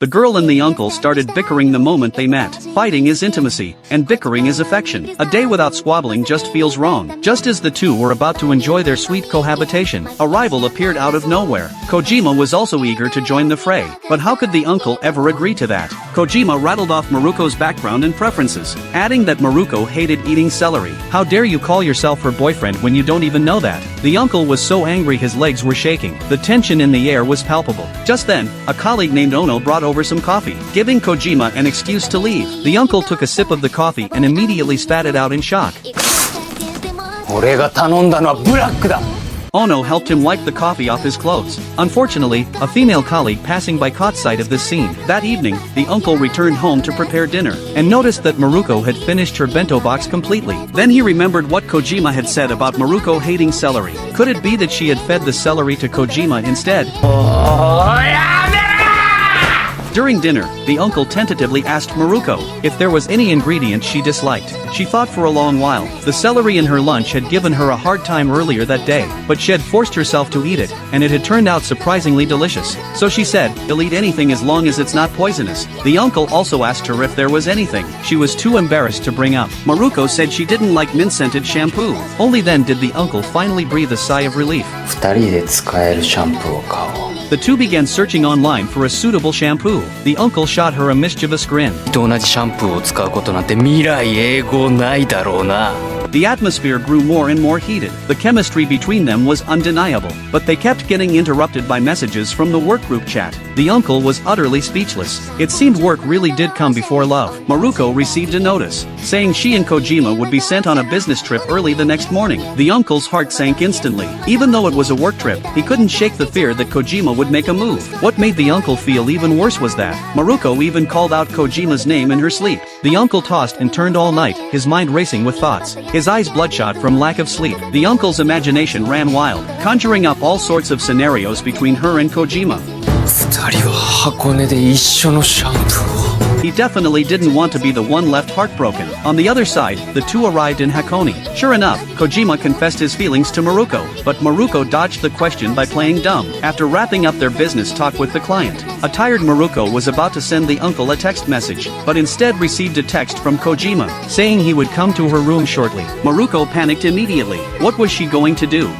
The girl and the uncle started bickering the moment they met. Fighting is intimacy, and bickering is affection. A day without squabbling just feels wrong. Just as the two were about to enjoy their sweet cohabitation, a rival appeared out of nowhere. Kojima was also eager to join the fray, but how could the uncle ever agree to that? Kojima rattled off Maruko's background and preferences, adding that Maruko hated eating celery. How dare you call yourself her boyfriend when you don't even know that? The uncle was so angry his legs were shaking. The tension in the air was palpable. Just then, a colleague named Ono brought over some coffee, giving Kojima an excuse to leave. The uncle took a sip of the coffee and immediately spat it out in shock. Ono helped him wipe the coffee off his clothes. Unfortunately, a female colleague passing by caught sight of this scene. That evening, the uncle returned home to prepare dinner, and noticed that Maruko had finished her bento box completely. Then he remembered what Kojima had said about Maruko hating celery. Could it be that she had fed the celery to Kojima instead? During dinner, the uncle tentatively asked Maruko if there was any ingredient she disliked. She thought for a long while. The celery in her lunch had given her a hard time earlier that day, but she had forced herself to eat it, and it had turned out surprisingly delicious. So she said, "I'll eat anything as long as it's not poisonous." The uncle also asked her if there was anything she was too embarrassed to bring up. Maruko said she didn't like mint-scented shampoo. Only then did the uncle finally breathe a sigh of relief. The two began searching online for a suitable shampoo. The uncle shot her a mischievous grin. The atmosphere grew more and more heated. The chemistry between them was undeniable, but they kept getting interrupted by messages from the workgroup chat. The uncle was utterly speechless. It seemed work really did come before love. Maruko received a notice, saying she and Kojima would be sent on a business trip early the next morning. The uncle's heart sank instantly. Even though it was a work trip, he couldn't shake the fear that Kojima would make a move. What made the uncle feel even worse was that Maruko even called out Kojima's name in her sleep. The uncle tossed and turned all night, his mind racing with thoughts, his eyes bloodshot from lack of sleep. The uncle's imagination ran wild, conjuring up all sorts of scenarios between her and Kojima. He definitely didn't want to be the one left heartbroken. On the other side, the two arrived in Hakone. Sure enough, Kojima confessed his feelings to Maruko, but Maruko dodged the question by playing dumb. After wrapping up their business talk with the client, a tired Maruko was about to send the uncle a text message, but instead received a text from Kojima, saying he would come to her room shortly. Maruko panicked immediately. What was she going to do?